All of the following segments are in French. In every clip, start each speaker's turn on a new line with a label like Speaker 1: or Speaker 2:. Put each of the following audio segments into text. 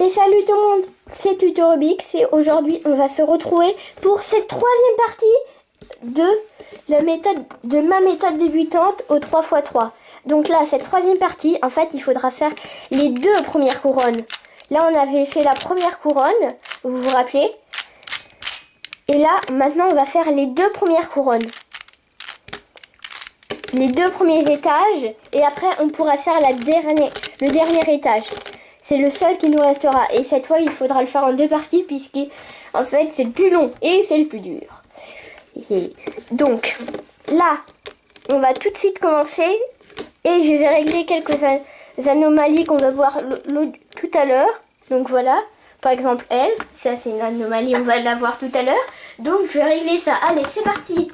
Speaker 1: Et salut tout le monde, c'est Tutorubix et aujourd'hui on va se retrouver pour cette troisième partie de ma méthode débutante au 3x3. Donc là, cette troisième partie, en fait, il faudra faire les deux premières couronnes. Là, on avait fait la première couronne, vous vous rappelez? Et là, maintenant, on va faire les deux premières couronnes. Les deux premiers étages et après, on pourra faire le dernier étage. C'est le seul qui nous restera. Et cette fois, il faudra le faire en deux parties puisqu'en fait, c'est le plus long et c'est le plus dur. Et donc, là, on va tout de suite commencer. Et je vais régler quelques anomalies qu'on va voir tout à l'heure. Donc voilà, par exemple elle, ça c'est une anomalie, on va la voir tout à l'heure. Donc je vais régler ça. Allez, c'est parti.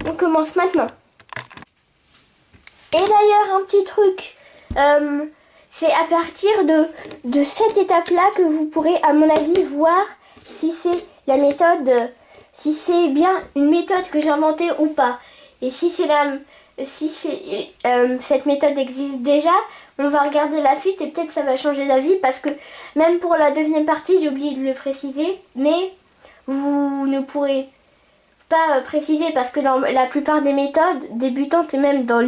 Speaker 1: On commence maintenant. Et d'ailleurs, un petit truc, c'est à partir de cette étape-là que vous pourrez, à mon avis, voir si c'est la méthode, si c'est bien une méthode que j'ai inventée ou pas. Et si cette méthode existe déjà, on va regarder la suite et peut-être ça va changer d'avis parce que même pour la deuxième partie, j'ai oublié de le préciser, mais vous ne pourrez pas préciser parce que dans la plupart des méthodes débutantes et même dans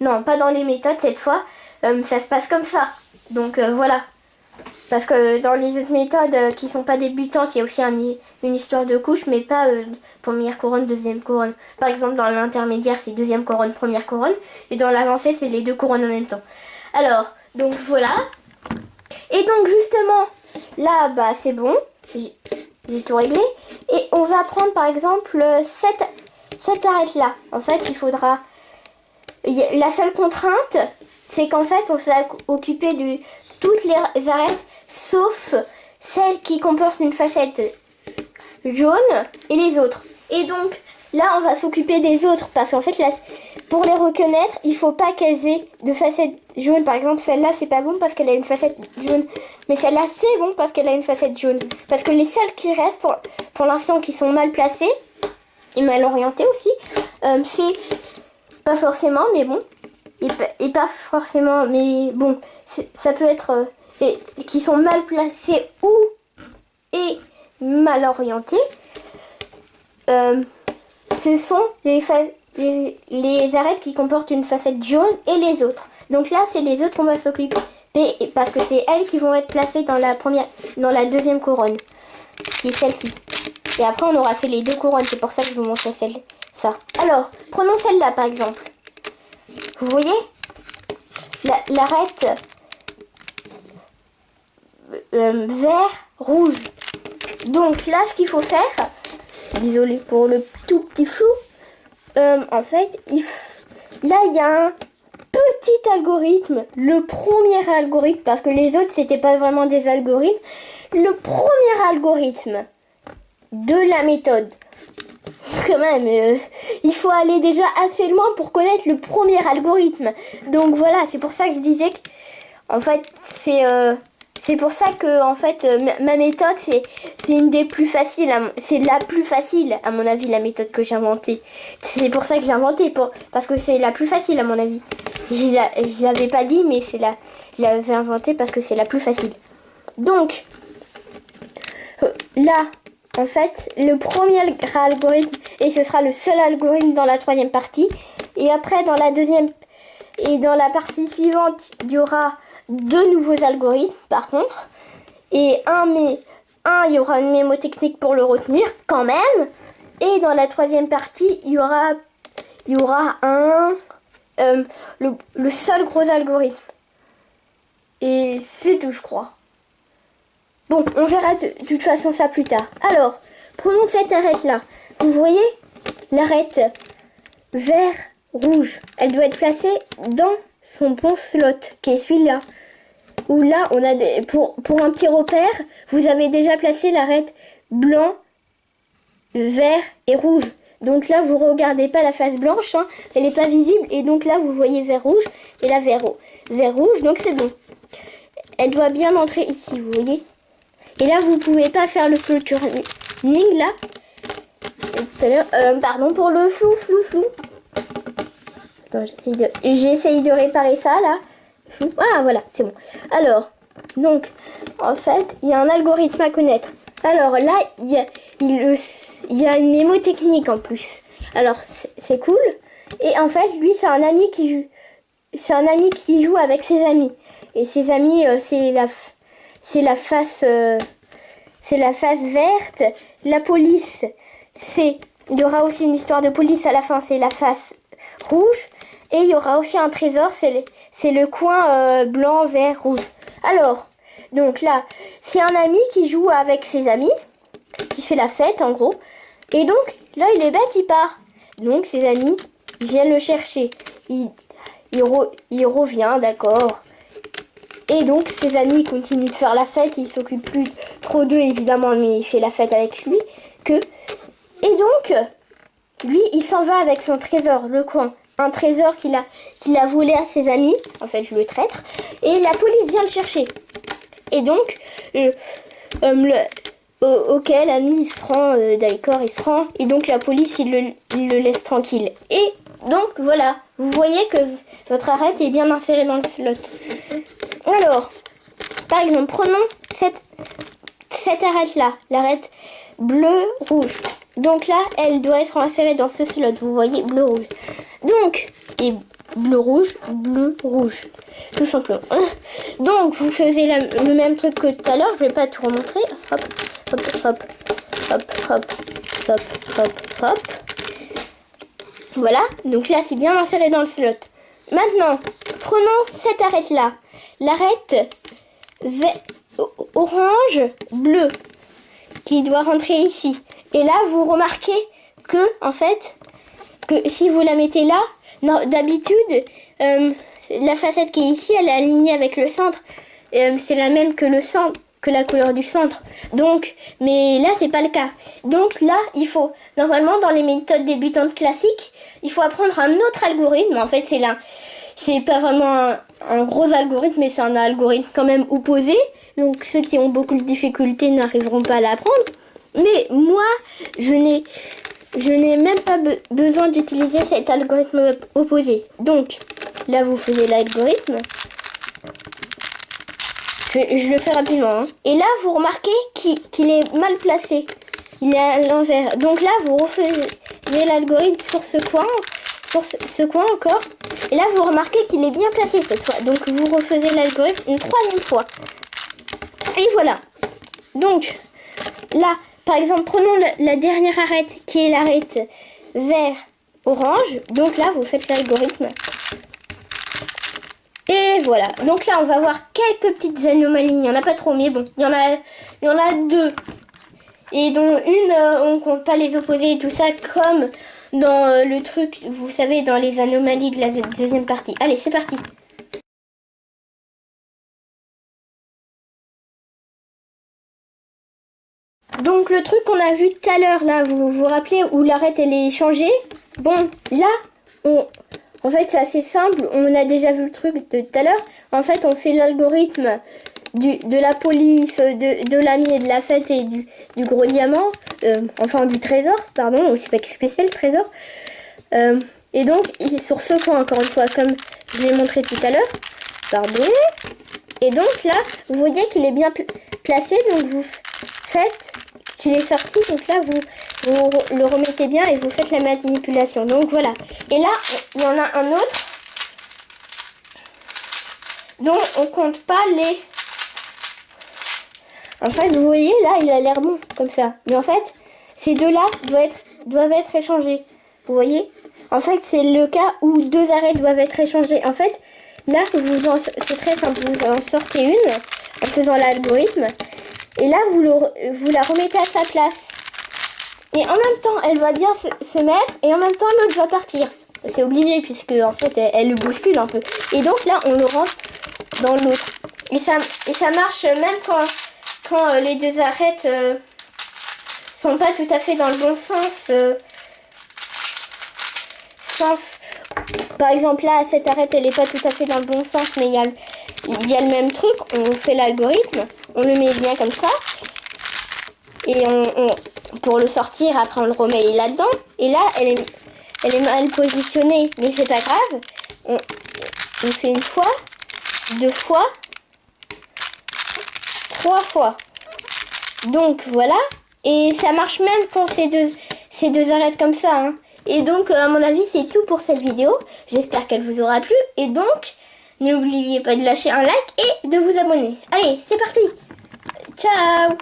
Speaker 1: non, pas dans les méthodes cette fois, ça se passe comme ça. Donc voilà. Parce que dans les autres méthodes qui sont pas débutantes, il y a aussi une histoire de couche, mais pas première couronne, deuxième couronne. Par exemple, dans l'intermédiaire, c'est deuxième couronne, première couronne. Et dans l'avancée, c'est les deux couronnes en même temps. Alors, donc voilà. Et donc justement, là, bah c'est bon. J'ai tout réglé. Et on va prendre par exemple cette arête-là. En fait, il faudra... La seule contrainte, c'est qu'en fait, on s'est occupé de toutes les arêtes, sauf celle qui comporte une facette jaune et les autres. Et donc, là, on va s'occuper des autres, parce qu'en fait, là, pour les reconnaître, il faut pas qu'elles aient de facette jaune. Par exemple, celle-là, c'est pas bon parce qu'elle a une facette jaune. Mais celle-là, c'est bon parce qu'elle a une facette jaune. Parce que les seules qui restent, pour l'instant, qui sont mal placées, et mal orientées aussi, c'est... Pas forcément, mais bon. Et pas forcément, mais bon. Ça peut être... qui sont mal placés ou et mal orientés. Ce sont les arêtes qui comportent une facette jaune et les autres. Donc là, c'est les autres qu'on va s'occuper. Parce que c'est elles qui vont être placées dans la deuxième couronne. Qui est celle-ci. Et après, on aura fait les deux couronnes. C'est pour ça que je vous montre ça. Alors, prenons celle-là par exemple. Vous voyez l'arête vert, rouge. Donc là, ce qu'il faut faire, désolé pour le tout petit flou, en fait, là, il y a un petit algorithme, le premier algorithme, parce que les autres, c'était pas vraiment des algorithmes. Le premier algorithme de la méthode. Quand même, il faut aller déjà assez loin pour connaître le premier algorithme. Donc voilà, c'est pour ça que je disais que, en fait, c'est pour ça que, en fait, ma méthode, c'est une des plus faciles. C'est la plus facile, à mon avis, la méthode que j'ai inventée. C'est pour ça que j'ai inventé, parce que c'est la plus facile, à mon avis. Je l'avais pas dit, mais je l'avais inventée parce que c'est la plus facile. Donc, là... En fait, le premier algorithme, et ce sera le seul algorithme dans la troisième partie. Et après, dans la deuxième et dans la partie suivante, il y aura deux nouveaux algorithmes, par contre. Et il y aura une mémotechnique pour le retenir, quand même. Et dans la troisième partie, il y aura le seul gros algorithme. Et c'est tout, je crois. Bon, on verra de toute façon ça plus tard. Alors, prenons cette arête-là. Vous voyez l'arête vert-rouge. Elle doit être placée dans son bon slot, qui est celui-là. Où là, on a pour un petit repère, vous avez déjà placé l'arête blanc, vert et rouge. Donc là, vous regardez pas la face blanche, hein, elle n'est pas visible. Et donc là, vous voyez vert-rouge et là, vert-rouge, donc c'est bon. Elle doit bien entrer ici, vous voyez. Et là, vous pouvez pas faire le filtering là. Tout à l'heure, pardon pour le flou. J'essaye de réparer ça là. Ah voilà, c'est bon. Alors, Donc, en fait, il y a un algorithme à connaître. Alors là, il y a une mémotechnique en plus. Alors, c'est cool. Et en fait, lui, c'est un ami qui joue. C'est un ami qui joue avec ses amis. Et ses amis, c'est la face verte. La police, il y aura aussi une histoire de police à la fin, c'est la face rouge. Et il y aura aussi un trésor, c'est le coin blanc, vert, rouge. Alors, donc là, c'est un ami qui joue avec ses amis, qui fait la fête en gros. Et donc, là, il est bête, il part. Donc, ses amis viennent le chercher. Il revient, d'accord. Et donc, ses amis continuent de faire la fête. Il s'occupe plus trop d'eux, évidemment, mais il fait la fête avec lui. Et donc, lui, il s'en va avec son trésor, le coin. Un trésor qu'il a volé à ses amis. En fait, le traître. Et la police vient le chercher. Et donc, ok, l'ami, il se rend, d'accord, il se rend. Et donc, la police, il le laisse tranquille. Et donc, voilà. Vous voyez que votre arête est bien insérée dans le slot. Alors, par exemple, prenons cette arête-là. L'arête bleu-rouge. Donc là, elle doit être insérée dans ce slot. Vous voyez, bleu-rouge. Donc, et bleu-rouge, bleu-rouge. Tout simplement. Donc, vous faisiez le même truc que tout à l'heure. Je vais pas tout remontrer. Hop, hop, hop, hop, hop, hop, hop, hop. Voilà. Donc là, c'est bien inséré dans le slot. Maintenant, prenons cette arête-là. L'arête orange, bleu, qui doit rentrer ici. Et là, vous remarquez que, en fait, que si vous la mettez là, d'habitude, la facette qui est ici, elle est alignée avec le centre. C'est la même que le centre, que la couleur du centre. Donc, mais là, c'est pas le cas. Donc là, il faut, normalement, dans les méthodes débutantes classiques, il faut apprendre un autre algorithme. En fait, c'est pas vraiment un gros algorithme, mais c'est un algorithme quand même opposé. Donc, ceux qui ont beaucoup de difficultés n'arriveront pas à l'apprendre. Mais moi, je n'ai même pas besoin d'utiliser cet algorithme opposé. Donc, là, vous faisiez l'algorithme. Je le fais rapidement. Hein. Et là, vous remarquez qu'il est mal placé. Il est à l'envers. Donc là, vous refaisez l'algorithme sur ce coin encore. Et là, vous remarquez qu'il est bien placé cette fois. Donc, vous refaisez l'algorithme une troisième fois. Et voilà. Donc, là, par exemple, prenons la dernière arête qui est l'arête vert-orange. Donc là, vous faites l'algorithme. Et voilà. Donc là, on va voir quelques petites anomalies. Il n'y en a pas trop, mais bon. Il y en a deux. Et dont une, on compte pas les opposés et tout ça, comme dans le truc, vous savez, dans les anomalies de la deuxième partie. Allez, c'est parti. Donc le truc qu'on a vu tout à l'heure, là, vous vous rappelez, où l'arête elle est changée. Bon, là, en fait c'est assez simple, on a déjà vu le truc de tout à l'heure. En fait on fait l'algorithme de la police, de l'ami et de la fête et du gros diamant. Enfin du trésor, pardon, on ne sait pas ce que c'est le trésor. Et donc sur ce coin encore une fois, comme je l'ai montré tout à l'heure. Pardon. Et donc là, vous voyez qu'il est bien placé, donc vous faites qu'il est sorti, donc là vous le remettez bien et vous faites la manipulation. Donc voilà. Et là, il y en a un autre dont on compte pas les... En fait, vous voyez, là, il a l'air bon, comme ça. Mais en fait, ces deux-là doivent être échangés. Vous voyez? En fait, c'est le cas où deux arrêts doivent être échangés. En fait, là, c'est très simple. Vous en sortez une en faisant l'algorithme. Et là, vous la remettez à sa place. Et en même temps, elle va bien se mettre. Et en même temps, l'autre va partir. C'est obligé, puisque en fait, elle le bouscule un peu. Et donc là, on le rentre dans l'autre. Et ça marche même quand les deux arêtes sont pas tout à fait dans le bon sens. Par exemple, là, cette arête, elle est pas tout à fait dans le bon sens, mais il y a le même truc. On fait l'algorithme. On le met bien comme ça. Et pour le sortir, après, on le remet là-dedans. Et là, elle est mal positionnée, mais c'est pas grave. On fait une fois, deux fois, 3 fois. Donc voilà. Et ça marche même quand ces deux arêtes comme ça. Hein. Et donc à mon avis c'est tout pour cette vidéo. J'espère qu'elle vous aura plu. Et donc n'oubliez pas de lâcher un like et de vous abonner. Allez, c'est parti. Ciao.